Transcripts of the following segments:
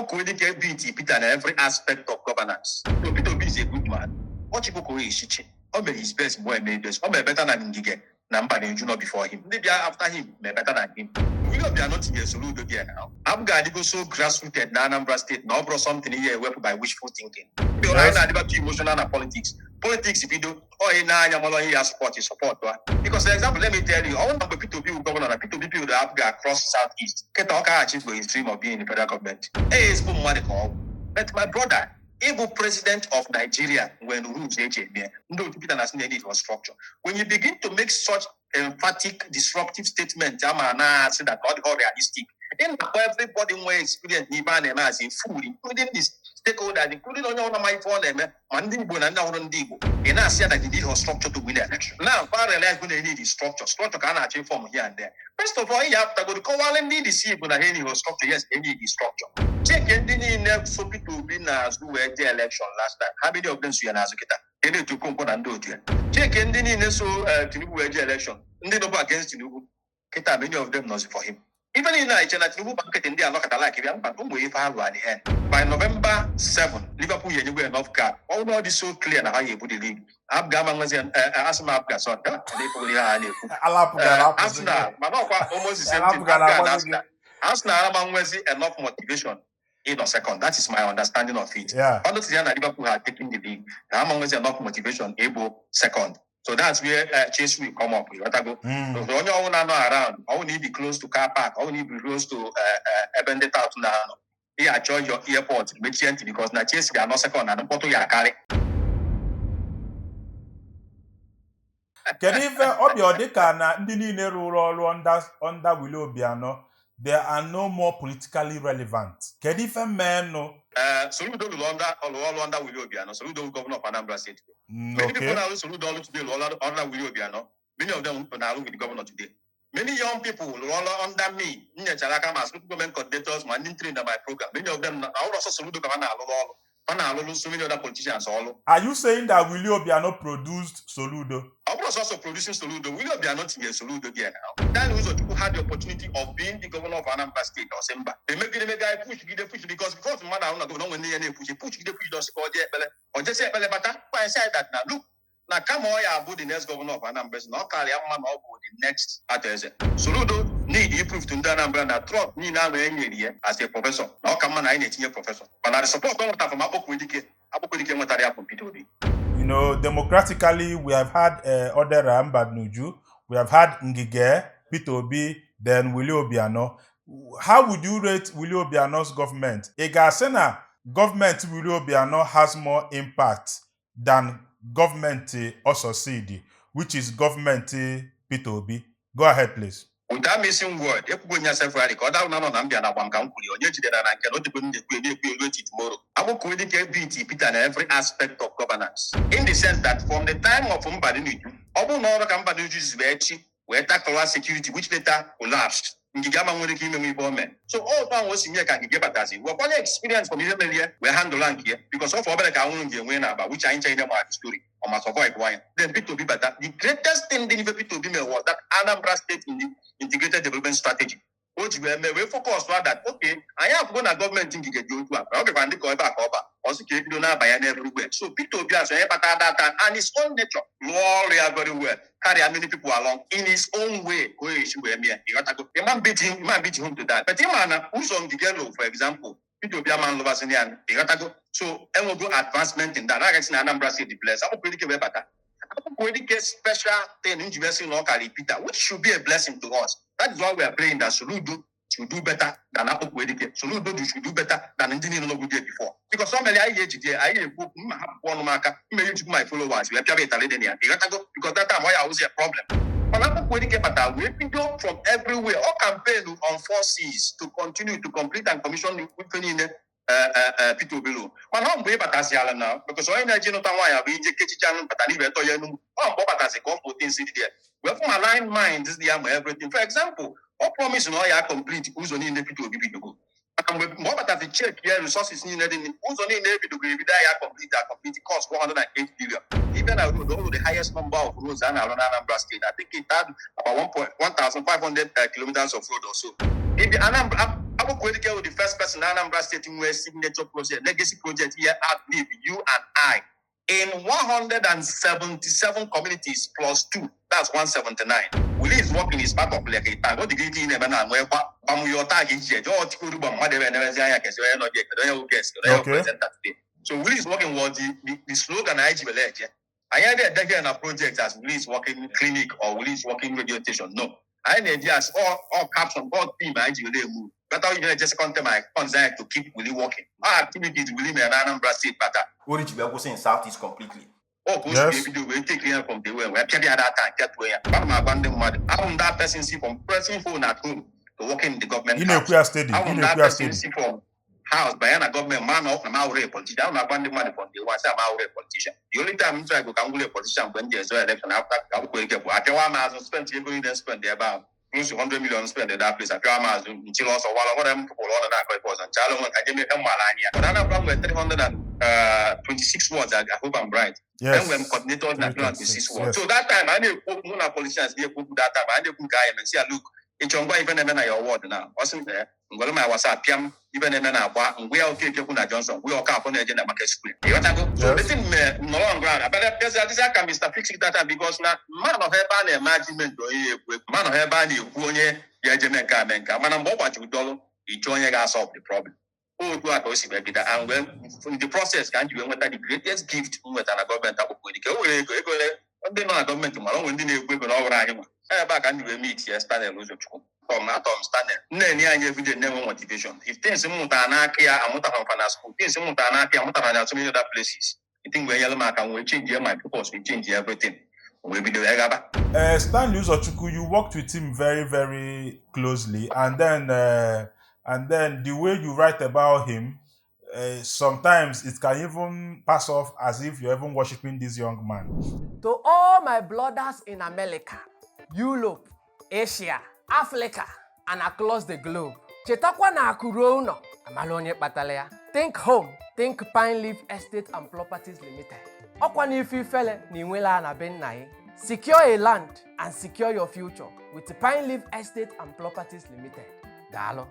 Aniagoh beat Peter in every aspect of governance. So Peter Obi is a good man. What you go is his best boy made this. Better than Ngige. Number the junior before him. Maybe after him, better than him. We don't be not in a soludo again now. I'm going to go so grassrooted in Anambra State. Now brought something here by wishful thinking. Yes. I about emotional and politics. Politics, if you do, support. Because, for example, let me tell you, I want to Peter Obi governor and Peter Obi will have across Southeast. Ketoka achieve the stream of being in the federal government. Hey, it's good money call. But my brother, able president of Nigeria, when rules no Peter has needed for structure. When you begin to make such emphatic, disruptive statements, say that not realistic. Then everybody will experience Niban and as in food, including this stakeholders, including on my phone, Manding Bonanda on Digo. And I said that he need her structure to win the election. Now, far realize when they need his structure. Structure can achieve from here and there. First of all, you have to go to Kowal and need to see when I need her structure. Yes, they need his structure. Check any next so people be as who were the election last time. How many of them see an Azukita? They need to come and do it. Check any so Tinubu were the election. They go against Tinubu. Kita, many of them not for him. Even in Nigeria, Tinubu market in there, not like if I'm by November 7, Liverpool anywhere enough car. All this so clear now how you put the league. Gbam was an asthma son. Arsenal, almost the same thing. Arsenal was enough motivation in a second. That is my understanding of it. Yeah. Liverpool had taken the league. Among was enough motivation, able second. So that's where Chase will come up with. What I go. So when you want to know around, I will need to be close to car park. I will need to be close to Ebende Town now. Here, charge your airport, because now Chase they are not second and the you carry. Can even Obiodika na ndị niile rụrụ ọrụ under Willie Obiano, they are no more politically relevant. Can even men Soludo will under Willie Obiano. Soludo governor of Anambra State. Many people now Soludo today under Willie Obiano. Many of them are with the governor today. Many young people roll under me. Government coordinators, man, trained in my program. Many of them are also Soludo governor. So many other politicians all. Are you saying that Willie Obiano produced Soludo? I was also producing Soludo. Willie Obiano not here Soludo there now. That was what people had the opportunity of being the governor of Anambra State or Semba. They make the guy push because before the man I don't know when they push just call there or just say but I said that now look. Now come on, about the next governor of Anambra State. Now carry a man about the next at Soludo need improve to Anambra that drop me now as a professor. Now come on, I need a professor. But I support all of that from Abokwedike material from PTOB. You know, democratically, we have had other Nuju, we have had Ngige, PTOB, then Willie Obiano. How would you rate Willie Obiano's government? Egasena government Willie Obiano has more impact than government Ososidi, which is government PTOB. Go ahead, please. Without missing word, if you go yourself right, because I don't know Nambia and Abam I cannot depend tomorrow. I will beat Peter in every aspect of governance. In the sense that from the time of Mbadinu, Obu Nora Kambadu is where tactical security, which later collapsed. So all time was in here can give us we have only experience from here, we handle here because of about which I ain't the story or must avoid wine. Then P2B better. The greatest thing the P2B was that Anambra State in the integrated development strategy. Which we focus on that. Okay, I have gone a government in the also keep doing everywhere. So P2B has and his own nature. Warrior very well. Carry many people along in his own way. You might beat him to that. But who's on the girl, for example, P2B man lovers in the end. So I will go advancement in that. I guess in Anambra City place. I will pretty better. I will get special thing in university locally, Peter, which should be a blessing to us. That is why we are praying that Soludo should do better than Apple Wedike. Soludo should do better than Indian Logo did before. Because somebody I book one marker, maybe my followers, we have to because that time why I was a problem. But Apple Wedike, but we go from everywhere, all campaign on 4 C's to continue to complete and commission the P2B. But now we have now because I know why we channel, but I leave it to you. We have to align minds, everything. For example, all promise no ya complete who's only in the P2B to go. And with more but the check here resources needed in who's only in the P2B complete cost 408 billion. Even I would know the highest number of roads around Anambra State. I think it had about 1,500 kilometers of road or so. If the Anambra Abu Kwedike with the first person in Anambra State in where signature project, legacy project here outlive you and I. In 177 communities plus 2, that's 179. Willie is working his part of like a time. What did you think about now? Where your target here? Your Tikuru Bamade and Nevazia, because you're not yet, you're guest, you're present today. So Willie is working what the slogan I give a ledger. I had a decade a project as Willie is working clinic or Willie is working radio station. No. I need just all caption, all team, I give a move. But how you just contact my concern to keep Willie working. Our activities will leave me an Anambra State better. What did you go in Southeast completely? Oh, yes. We take clear from the way we're carrying that time, get where I'm abandoned mother. How that person see from pressing phone at home to work in the government. In a queer study. How that person see from house by a government man of an hour politician. I'm abandoned money from the one I'm our politician. The only time I go can a politician when there's an election after I spent going to spend the about. 100 million spent at that place. I draw my until also while I want to on that was and Chalon, I gave me a malania. But I'm from 326 words. I hope I'm right. Yes. Then when coordinators na 326 words. So that time I knew politicians they put that time. I knew guy and see look. In Chongwa even a your word now. Wasn't there? Ngoloma was a PM, even a man and we are okay Kuna Johnson. We all come on the agenda market school. So the thing no longer but this can Mr. Fixing that because now man of her ban management man of her ban you Yajamenka Menka. Man and Boba to dollar, he joined us off the problem. Oh, do I go see baby that and when in the process can't you enter the greatest gift with an government of the government tomorrow when they equip over him. Back and we meet here, stand lose from standing. Every day, never motivation. If things Mutanakia, Amutana school, things Mutanakia, Mutana, so many other places. I think we're yellow mark and we change here, my purpose, we change everything. We'll be the Egaba. Stanley Uzochukwu, you worked with him very, very closely, and then the way you write about him, sometimes it can even pass off as if you're even worshiping this young man. To all my brothers in America, Europe, Asia, Africa, and across the globe, chetakwa na akuro uno, amalonye patalea. Think home, think Pine Leaf Estate and Properties Limited. Okwa ni fele ni nwela na ben nai. Secure a land and secure your future with Pine Leaf Estate and Properties Limited. Dalo.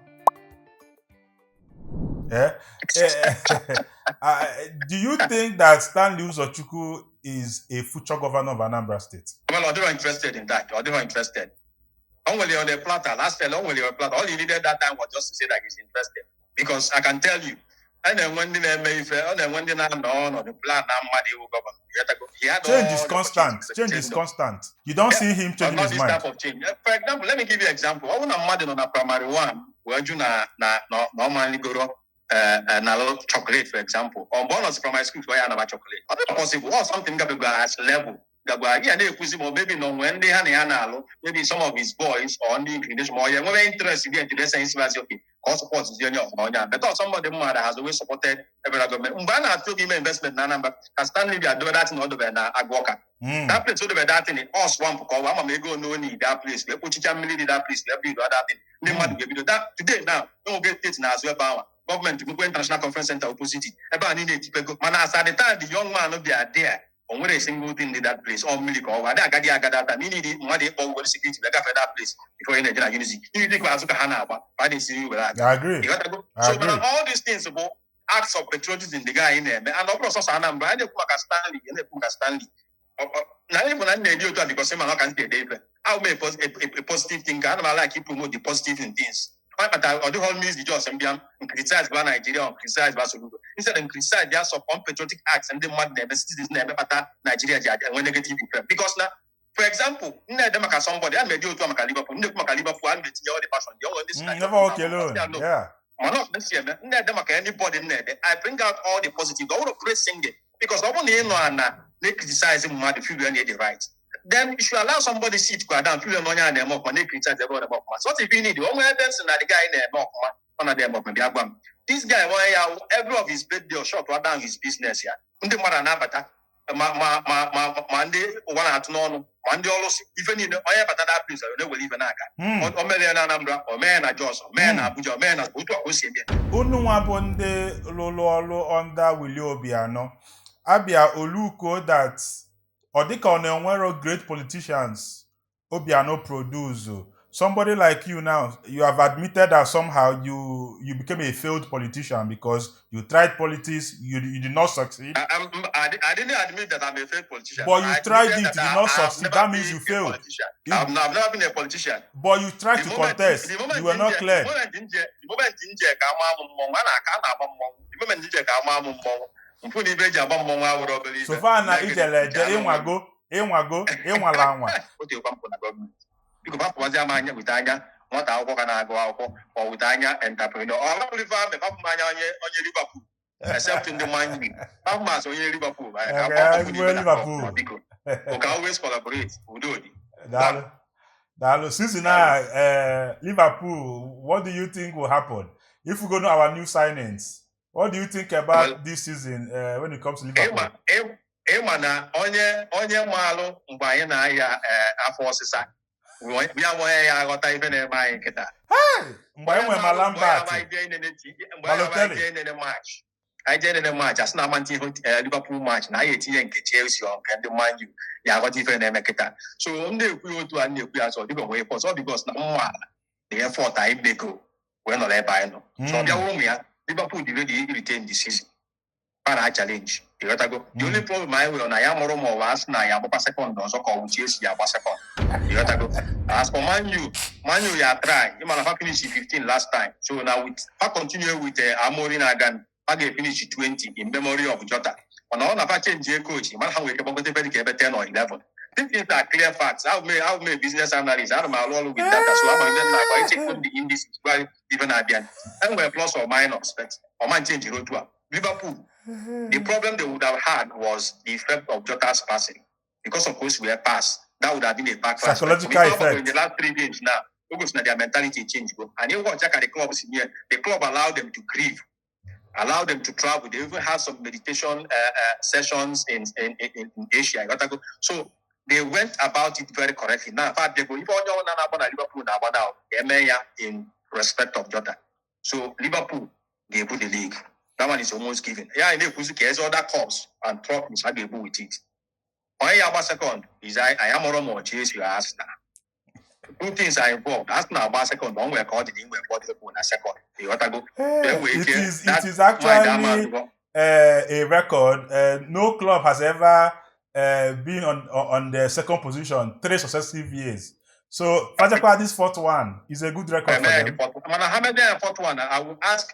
Do you think that Stanley Uzochukwu is a future governor of Anambra State? Well, I'm not interested in that. I'm not interested. Only on the platter, last fell only on the platter. All he needed that time was just to say that he's interested. Because I can tell you, and then when the plan, change is constant. Change is constant. You don't see him changing his mind. Type of change. For example, let me give you an example. I want to mad on a primary one where you normally go na chocolate, for example. On bonus from my school where I have chocolate. Not possible. Or something that go at level. Maybe no when they have maybe some of his boys or the inclination more interested in the sense okay. Cause support is the but some of them has always supported every government. Mbana took him investment number can Stanley be doing that in order to Agwoka. That place would be that in us one for call. I'm go no need that place. We put that place, we build that thing. They might give you that today now. Don't get it now as well. Government to go international conference center opposite. About need to man as at the time the young man of there. On what a single thing in that place, or milk or what I got need money or security for that place before in the general university. You think I see you with that. I agree. So all these things about acts of patriotism in the guy in there, and of course also Anambra, I didn't Stanley, and they Stanley. Now even I need you to because I'm not going to be I'll make a positive thing. I don't like you promote the positive things. But I do all means the just and criticize Nigeria or criticize Basolugo. Instead of criticize their some unpatriotic acts and they mad never citizens never Nigeria when negative because now, for example, somebody I made you to Liverpool, Liverpool, and all the passion. Never walk alone. Yeah. Anybody in there, I bring out all the positive, all the great singing because I want to they criticize him the few and the right. Then you should allow somebody sit to go down, feel money and them up, and they criticize everyone about us. What if you need the only evidence that the guy in there, on a them up, maybe Gbam. This guy, why every of his birthday or short down his business here. Unde mara na bata, mande one at no, mande also even in the oya bata that place, they will even aga. On Mele Anambra, or man at Jos, man Abuja, man at Utu Osimia. Unuwabonde lolo under Willie Obiano. Abia Oluko that. Or they can great politicians Obiano produce somebody like you now, you have admitted that somehow you became a failed politician because you tried politics, you did not succeed. I didn't admit that I'm a failed politician. But you I tried admitted it, that you did not I have succeed. never That means been you a failed. politician. You- I've never been a politician. But you tried to contest. The moment You were not clear. The moment India come the moment India come So far now, ịnwago ịnwala anwa. Biko bapụwazi ama anya wite anya nwata akwụkwọ ka na-agụ akwụkwọ ọ wite anya entrepreneur ọ bụrụ ife ame bapụ m anya onye Liverpool except in the Man U bapụ m asị onye Liverpool Liverpool. biko we can always collaborate udodi Dalo, since now Liverpool, what do you think will happen if we go to our new signings? What do you think about this season when it comes to Liverpool? ịma na onye maalụ mgbe anyị na-aya afọ ọsịsa ya nwe ya aghọta ife na-eme anyị nkịta mgbe anyị nwere Malamba anyị jee nene match asị na amantị ihe Liverpool match na anyị etinye nke Chelsea ọ nke ndị Man U ya aghọta ife na-eme nkịta so m na-ekwu ya otu a na-ekwu ya sọ dịka nwee pọs ọ bikos na mma ala na effort anyị mego wee nọrọ ebe anyị nọ so ọ bịawa ụmụ ya Liverpool dị ready to retain the season para challenge ịghọtago the only problem anyị nwere na ya mụrụ ma ọ bụ asị na ya agbakwa sekọnd ọzọ ka ọ bụ Chelsea ya agba sekọnd ịghọtago as for Man U ya try ịmana ha finish 15 last time so now with ha continue with Amorim na-aga ha ga-finish 20 in memory of Jota mana ọ na-afa change coach mana ha nwere ike gbagote ebe dịka ebe 10 or 11 these things are clear facts. I've made business analysis. I don't know with data. So I'm going to check from the indices. Even Abian. And we're plus or minus. But I might change the road to Liverpool. The problem they would have had was the effect of Jota's passing. Because of course we have passed. That would have been a backlash. Psychological effect. In the last 3 games now, because their mentality changed. And you watch the clubs in here. The club allowed them to grieve. Allow them to travel. They even have some meditation sessions in Asia. So they went about it very correctly. Now, in fact, they go, if Liverpool now, in respect of Jota. So Liverpool, they put the league. That one is almost given. Yeah, and there's other clubs and problems how they go with it. Why about second is I am more chase your Arsenal. 2 things are involved. Arsenal about second, one way called it in Liverpool in a second. It is actually a record. No club has ever been on the second position 3 successive years. So Fajakwa, this 4th one is a good record for them. Fourth one, I will ask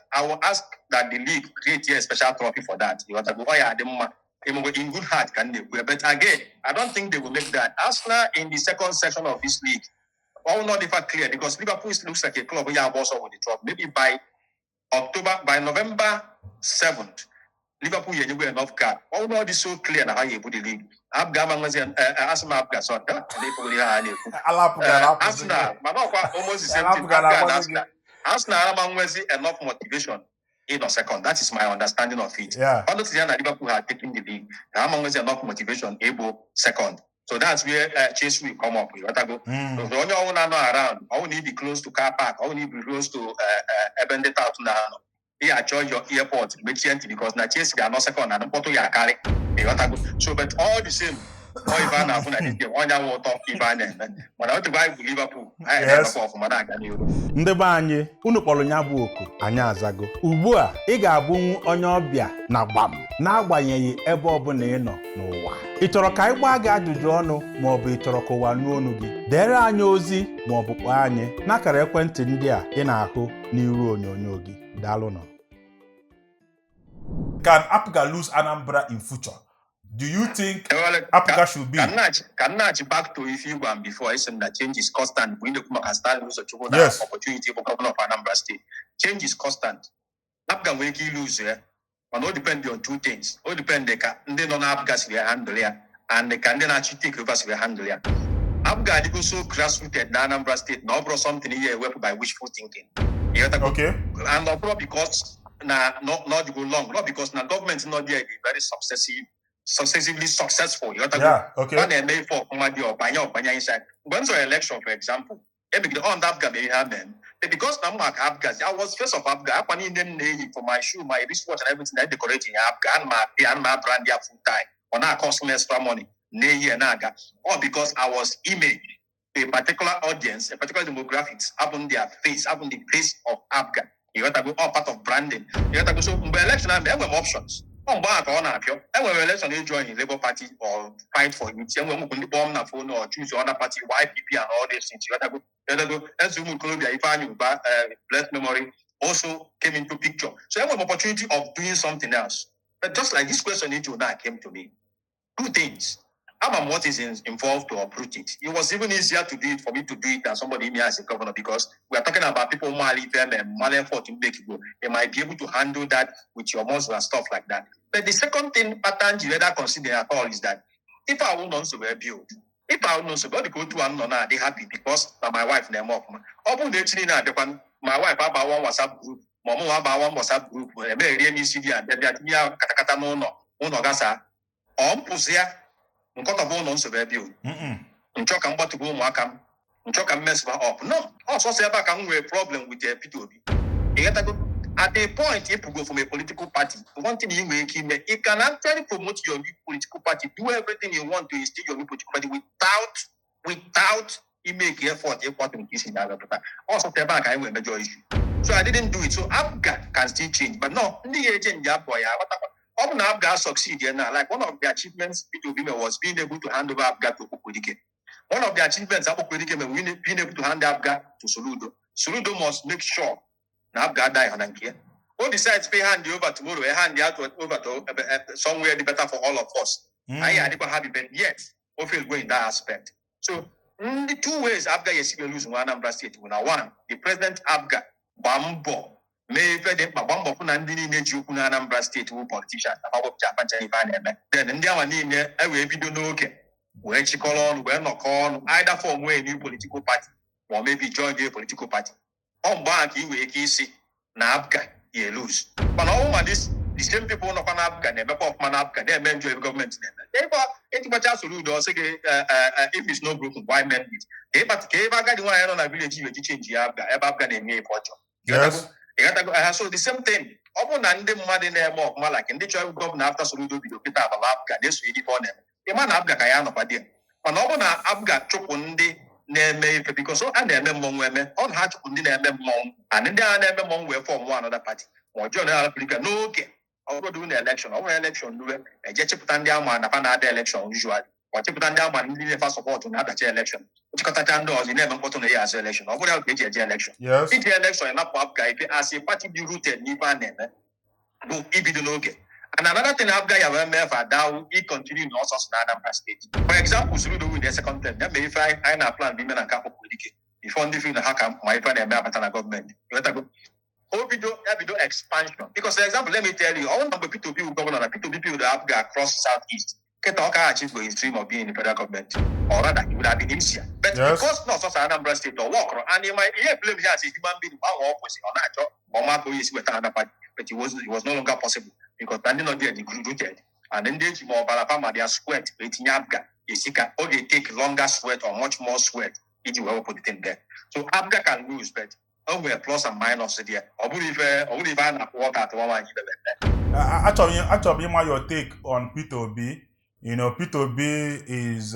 that the league create a special trophy for that. In good heart can they? But again, I don't think they will make that. Arsenal in the second section of this league, all not if clear because Liverpool looks like a club where you have also with the trophy. Maybe by November 7th. Liverpool you will enough card. All not is so clear now how you put the league. Gbam was Arsenal so Arsenal, almost the same thing. Arsenal was enough motivation in a second. That is my understanding of it. Yeah. Understand that Liverpool had taken the league. Among was enough motivation able second. So that's where Chase will come up with. So when you around, I will need to be close to car park. I will need to be close to Ebende Town now. Yeah, join your airport, because na Chelsea they are not second and Porto ya carry. So, but all the same, all Ivan have on your top Ivan. When I want to buy Liverpool, I have for ndị be anyị unu kpọrọ nya bụ oku anyị azago ugbu a ị ga-abụ onye ọbịa na Gbam n'agbanyeghị ebe ọbụla ị nọ n'ụwa ị chọrọ ka anyị gbaa gị ajụjụ ọnụ ma ọ bụ ị chọrọ ka ụwa nụ ọnụ gị dere anyị ozi ma ọ bụ kpọọ anyị n'akara ekwentị ndị a ị na-ahụ n'iru onyonyo gị daalụ nọ. Can Apuga lose Anambra in future? Do you think Apuga should be? Can back to Gbam before I said that change is constant. We can start lose a Yes. opportunity for governor of Anambra State. Change is constant. Apuga will lose here. But all depend on 2 things. All depend they don't have gas we handle here, and they can then actually take over we handle here. Apuga they go so grassroots in Anambra State. Now brought something here by wishful thinking. Okay. And not because not go long, not because now government not there be very successively successful. Yeah, okay. When they made for Kumadi or Banya inside. When's your election, for example? On Afghan they have them. Because I'm like Afghan, I was first of Afghan. I need for my shoe, my wristwatch and everything I decorating Afghan, my brand full time. Or now costing extra money. Naga. Or because I was image. a particular audience, a particular demographics, having their face, having the face of APGA. You got to go all part of branding. You got to go so by election, I have options. On back on appeal. And when election you join Labour Party or fight for it, and when we bomb na phone or choose other party, YPP and all these things. You got to go. As you move Colombia, Ifeanyi, blessed memory, also came into picture. So I have an opportunity of doing something else. But just like this question now came to me. Two things. What is involved to uproot it. It was even easier to do it for me to do it than somebody me as a governor because we are talking about people who might them and money for to make it go. They might be able to handle that with your muscle and stuff like that. But the second thing pattern you ever consider at all is that if I will not so well build, if I will not so well go to one now, they happy because my wife name up. My wife about one WhatsApp group, Momo about one WhatsApp group, and very CD and katakata no gasa. Pusia. Nkọta bụ ụlọ nsogbu ebe o. Nchọ ka mgbatụgo ụmụaka m. Nchọ ka mmesịba up. No. Also ebe a ka m nwere problem with Peter Obi. At a point, if you go from a political party, one thing you make him, you can actually promote your new political party, do everything you want to instill your new political party without you make effort to increase in that. Also, the back I will major issue. So I didn't do it. So APGA can still change, but no, the agent boy. How can APGA succeed here now? Like one of the achievements was being able to hand over APGA to Okwudike. One of the achievements of Okwudike was being able to hand APGA to Soludo. Soludo must make sure that APGA die on here. Who decides to hand you over tomorrow, hand you over to somewhere better for all of us. I never have it, but yet, we feel going in that aspect. So, the two ways APGA is losing one Anambra State. One, the president APGA, Bambo. Bambo Anambra State politician then I video no where she call on, where not call either form a new political party or maybe join the political party. On back, you will see APGA, you lose. But all this, the same people not APGA, never pop man APGA, they men join government. If it's not broken, why men it? But the one on a village, you change APGA name for Yes. So the same thing. Open and the mother name of Malak and the child governor after Soludo video Peter Ababka, this really for them. The man Abga Kayano Padia. On open Abga Chokundi name because so and then among women on Hatch Kundi name and then they are among were from one other party. Or John Africa, no okay. I'll go doing the election, our election, do it. A Jetchipandia man upon other election usually. Or Chipandia man didn't first support on other election. Which Catando, you never got on the year's election, or without the election. Yes. The election and up guy as a party be rooted, Nipa name. No, if you don't get. And another thing I've got for now, he continue in also Anambra State. For example, Suludo with the second term, then if I plan women and couple political. Before the field, how come my friend and government? You want to go? Obido expansion. Because, for example, let me tell you, all number P2P will governor and P2P will have across Southeast. Ketoka achieve going stream of being in the federal government. Or rather, it would have been easier. But because not such Anambra State or work, and you might blame here as a human being, one opposite or not, or Marco is with another party, but it was no longer possible because standing on there, the group rooted. And then they more Balapama, they are sweat, waiting Abga, or they take longer sweat or much more sweat if you will put it in there. So Abga can lose, but we're plus and minus there. Or if I work at one actually, your take on P2B. You know, P2B is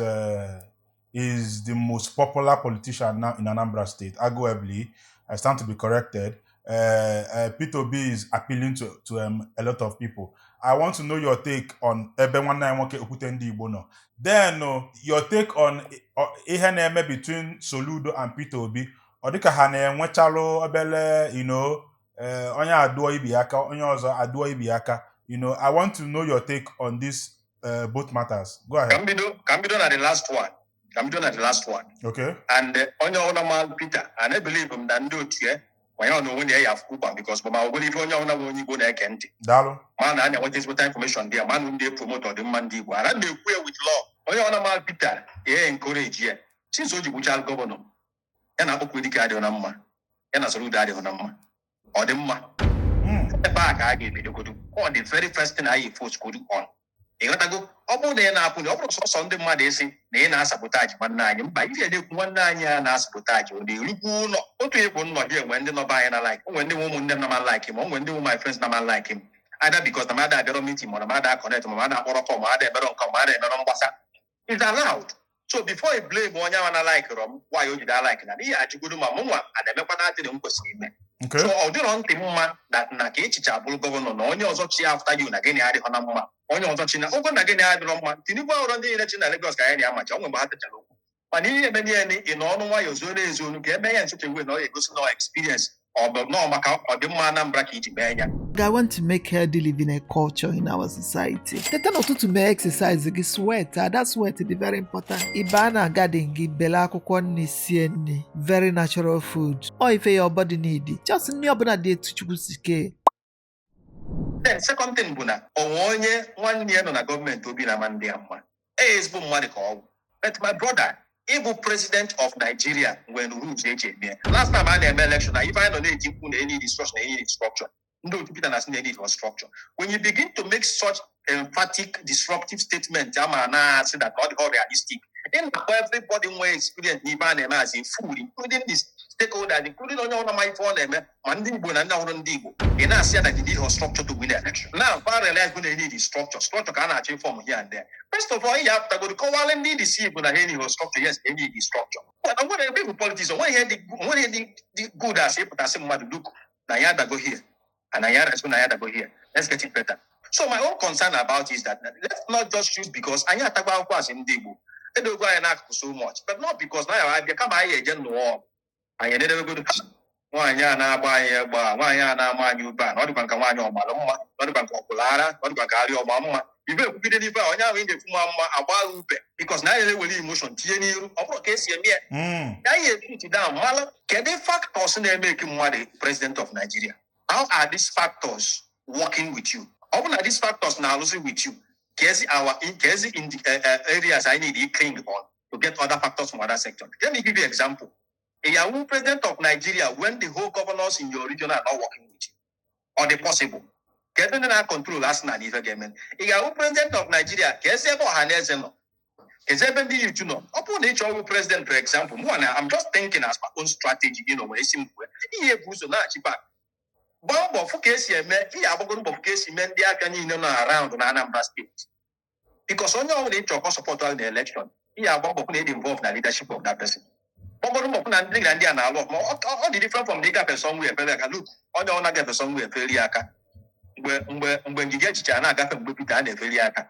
the most popular politician now in Anambra State. Arguably, I stand to be corrected. P2B is appealing to a lot of people. I want to know your take on then your take on ihe between Soludo and P2B. Odika hane nwechalo obele, you know, onye aduo ibi aka, onye ozo aduo ibi aka. You know, I want to know your take on this. Both matters. Go ahead. Can be done at the last one. Okay. And on your own man, Peter, and I believe him than do it here. When you know when they have Kupa, because I believe on your own when you go there, Kent. Dalo. Man, I want this information there. Man, when they promote or the man, and I may queer with law. On your own man, Peter, yeah, encourage here. Since you child governor, and I hope we decide on a man, and I salute daddy on a man, or the man. The back I gave you go to on the very first thing I forced go on. You got to go. Sunday Monday say they na sabotage man nine. But if you do 1 9 na sabotage, they look no. What you not here when they not buying like when the woman them not like him, or when the my friends not like him. Either because the mother don't meet him or the mother connect, or the mother or come, mother don't come, mother don't what's it's allowed. So before you blame onye wana like rom, why you did I like na? Ihe ajugodu ma mụnwa ademekwa na atịrị m kwesịrị ime. Okay. So ọ dịrọ ntị mma na ka echicha abụrụ gọvanọ na onye ọzọ chi after you na gịnị adịghọ na mma. Onye ọzọ chi na ogo na gịnị adịrọ mma. Tinubu ọrụ ndị niile chi na Lagos ka ya na-amacha, onwe mgbe ha techara okwu. Mana ihe eme niile ị na ọnụ nwayọ zuo n'ezonu ka eme ya nsuche wee na ọ ga-egosi na experience ọ bụ nọọ maka ọdịmma Anambra ka iji mee ya. I want to make healthy living a culture in our society. Teta n'ụtụtụ mee exercise gị sweat, that sweat is very important. Ịba na garden gị bele akwụkwọ nri sie nri, very natural food. Or if your body need it, just nri ọbụla dị etu Chukwu si kee. Then second thing bụ na onye nwanne ya nọ na gọọmenti obi na ndị ya mma. Ezigbo mmadụ ka ọ bụ. But my brother, Ibu president of Nigeria when rules eme. Last time I had election, if I don't need any destruction, any structure. No, Peter has need for structure. When you begin to make such emphatic, disruptive statements, I'm say that not all realistic. In everybody will experience Niban as a food, including this stakeholders, including on my phone, Manding Bunan, and I said that you need a structure to win the election. Now, parallel when they need is structure. Structure can achieve from here and there. First of all, you have to go to call and need to see when I need structure. Yes, they need the structure. But I'm going to be with politics. When you the good as if I say, look, Nayada go here. And Ayara is going to go here. Let's get it better. So my own concern about is that let's not just choose because Ayata was in Dibu. They don't go and ask for so much, but not because now I become a agent war. I never go to one yana buy yana man you ban, not the bank of Maloma, not the bank of Polara, not the bank of Mama. You will be delivered on your in the Mama about because now they will emotion. TNU, or case here. I put it down. Mala, can they factors in making money president of Nigeria? How are these factors working with you? How are these factors now losing with you? Case in the areas I need to cling on to get other factors from other sectors. Let me give you an example. A Yahoo president of Nigeria, when the whole governors in your region are not working with you, or the possible. Getting that control last night is again. A Yahoo president of Nigeria, Kesebo Hanezeno. Kesebo the you know. Upon each other president, for example, I'm just thinking as my own strategy, when it's simple. He was not cheaper. Bomb of case me, he abogon of case men they are can around on Anambra State. Because on your nature support the election, he are bomb involved in the leadership of that person. Bomb of Nandi and a lot more. All the different from the person we are look on your other person we are Feliaka. When you get China, got them Bupita and Feliaka.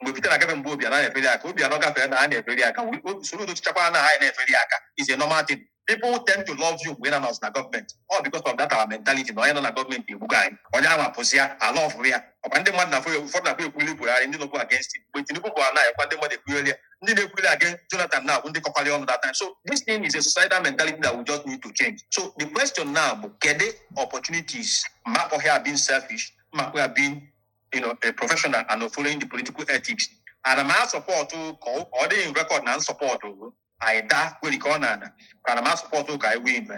Bupita Gavin Bobia and Feliaka, we are not Gavin and Feliaka. We sort of Chapana and Feliaka is a normal thing. People tend to love you when I'm not the government. All because of that our mentality. No, I'm not government. You buy. On your posia, I love Ria. Upon the man for the people are in the local against it. But you go on now, upon the money clearly. Need against Jonathan now, when they call on that time. So this thing is a societal mentality that we just need to change. So the question now, can they opportunities? Map of here being selfish, map of being, a professional and following the political ethics. And I'm out support to call or they in record non support to. I da will call Nana. And I'm support to guy win.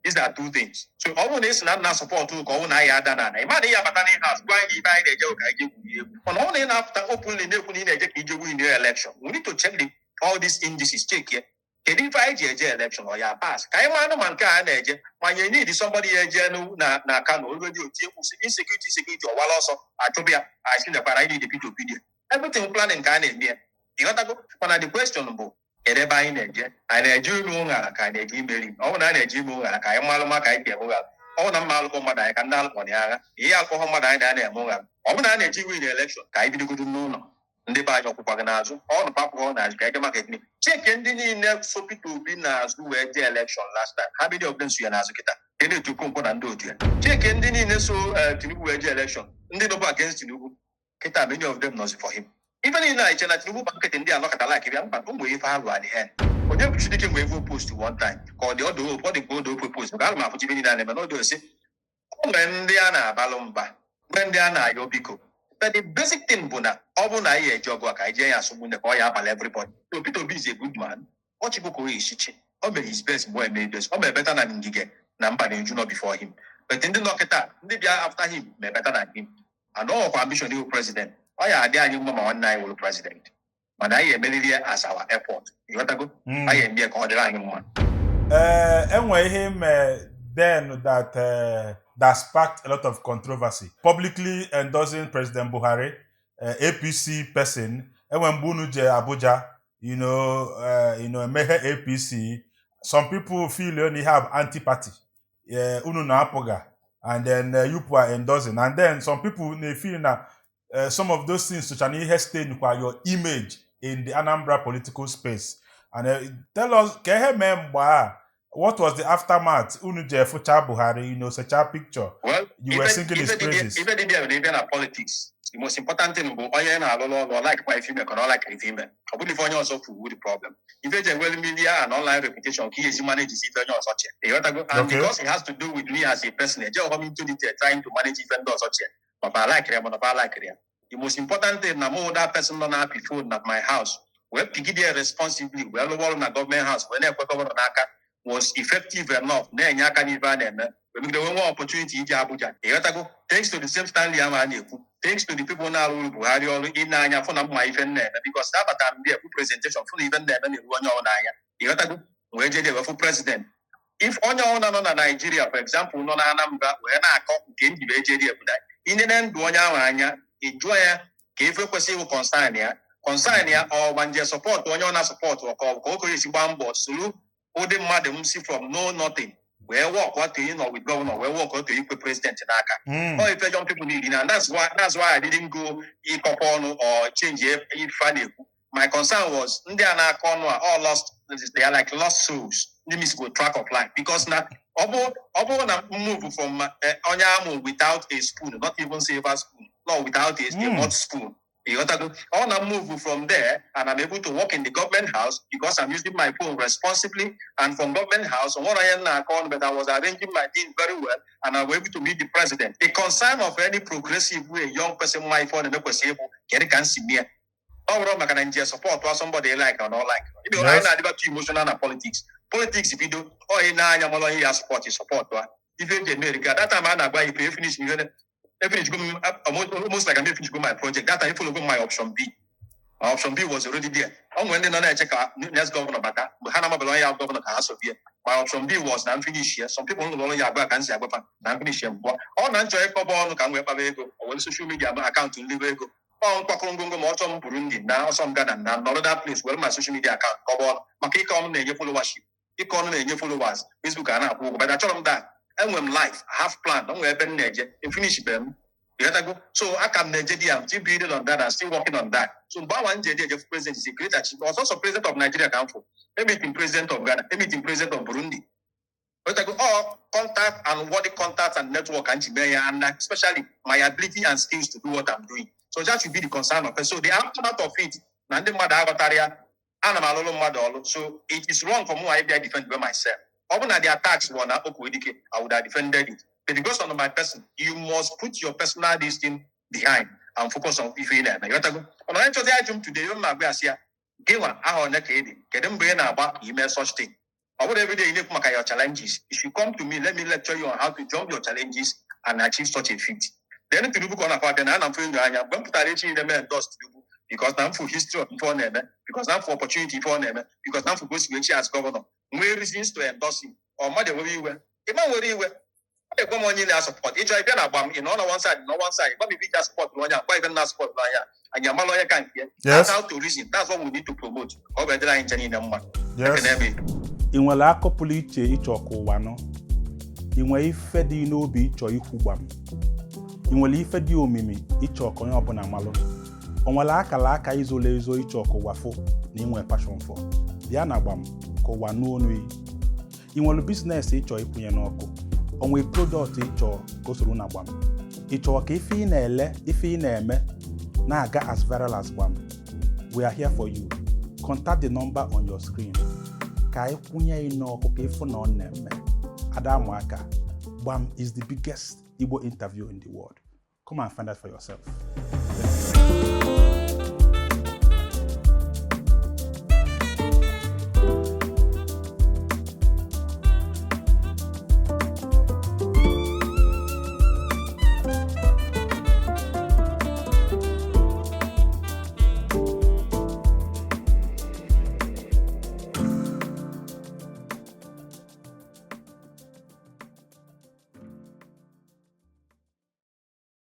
These are two things. So all this not support to go on. I had done. I might have a house going to buy the joke. I give you. On only after openly win the election. We need to check all these indices. Check here. Can you fight your election or your pass? Man can when you need somebody na can already insecurity or while also I see the parade the P2P. Everything planning can be. You got to go on the question. Ede buying Nigeria, and a Jew kind of emailing. Oh, not a Jew, I am Malama, oh, no Malcolm, I can now on Yaga, alcohol, I done a moga. Oh, not a Jew in the election, I did good no. The buy of Paganazo, all the Papa as Gagamarket. Check ending in so people be as who were the election last time. How many of them see an Azukita? They need to come and do it. Check ending in so to the election. They know against you. Kita, many of them knows for him. Even in Nigeria, the market in there, not like it, but don't wait for at the end. When you should take a post one time, call the other what they go to propose. Galma put in an element, say, when they are Balomba, when they are Yobiko. But the basic thing, Buna, Obuna, a job work, I just want to call up everybody. So Peter B is a good man. What you go is Shichi. Obe his best boy made this. Obe better than Ngige, number in Juno before him. But in the Noketa, maybe after him, may better than him. And all of ambition, the president. Oh yeah, there you mama one night will president. But I am as our airport. You want to go? I am here called the line one. Anyway, him then that sparked a lot of controversy. Publicly endorsing President Buhari, APC person, and when Bunuje Abuja, Mehe APC. Some people feel only have antipathy. Unu na apoga. And then you are endorsing. And then some people they feel that some of those things such an stay your image in the Anambra political space. And tell us, what was the aftermath? Unu Jefucha Buhari, such a picture. Well, you were singing his praises. Even in politics, the most important thing will be like my female, or like a female. I believe on also with the problem. If it's a well media and online reputation, he is manages even on such a. And because it has to do with me as a person, trying to manage even those such a. But I like him, the most important thing, I'm more that person don't have phone at my house. Well, pick it responsibly. Well, the wall in a government house, when was effective enough. Then you can even we the one opportunity in Abuja. Thanks to the same Stanley Aniagoh, thanks to the people now who Buhari all in Nanya for my even because that time there presentation for even then and one on Naya. Where they were for president. If on your own Nigeria, for example, no Anambra, when I come game the Nigeria, in the end, Duanya, enjoy gave a question concern here, or when they support, when you're support, or call is one boss, Ode madam see from no nothing. Where walk what with governor, where walk what to president in Aka. Or if young people need, and that's why I didn't go or change Ifeanyi. My concern was they are all lost. They are like lost souls. They miss go track of life because now Obo na move from Onyamu without a spoon, not even silver spoon, no without a mud spoon. I want to move from there and I'm able to work in the government house because I'm using my phone responsibly and from government house. But I was arranging my thing very well and I was able to meet the president. The concern of any progressive way, young person might phone and get can see me. Overall, I can support or somebody like or not like. If you are about too emotional and politics. Politics, if you do, support. If you're in America, that time I buy if you finish almost like I may finish my project. That I follow my option B. My option B was already there. When then I check out next governor Bata, Hanama Beloya governor Hasovia. My option B was now finished here. Some people know Yaga can say now finish here. All Nancho Ekobon can wear Pavego or social media account to Livego. On Pakongo, Motom Burundi, now some Ghana, now another place where my social media account cover Makikon and your followership. Economy and your followers, Facebook and Apple, but I told them that. And when life, I have planned, don't wear Ben Neja, and finish them. So I can Nigeria, I'm still building on that, I'm still working on that. So Bawan JJ president is a great achievement. I was also president of Nigeria Council, everything president of Ghana, everything president of Burundi. But all contact and what the contacts and network and especially my ability and skills to do what I'm doing. So that should be the concern of it. So the aftermath of it, so it is wrong for me I defend by myself. Even at the attacks I would have defended it. But because of my person, you must put your personal destiny behind and focus on Ifeanyi. On I today, you know, Gbam, I get them brain about email such thing. I would every day you make your challenges. If you come to me, let me lecture you on how to jump your challenges and achieve such a feat. Then to look on a part, and I'm feeling I'm going to put in the mail dust because I'm for history of before name, because I'm for opportunity for name, because I'm for going to as governor. Where reasons to endorse him or mother where you were. If I were you were, I come on in as support. Each I can Gbam in on one side, but we just support one, quite even not support lawyer, and your lawyer can't hear. That's how to reason. That's what we need to promote. Or whether I engineer them one. Yes. Inwere akọpụrụ iche ịchọ ka ụwa nọ. Inwere ife dị n'obi ịchọ ikwu Gbam. Inwere ife dị omimi ịchọ ka onye ọbụla malụ. Onwere akala aka izole ezo ịchọ ka ụwa fụ na inwe passion for. Bịa na Gbam ka ụwa nụ onu yi. Inwere business ịchọ ikwunye n'ọkụ. Onwe product ịchọ ka o soro na Gbam. Ịchọ ka ife ị na-ele, ife ị na-eme na-aga as viral as Gbam. We are here for you. Contact the number on your screen. Gbam is the biggest Igbo interview in the world. Come and find out for yourself.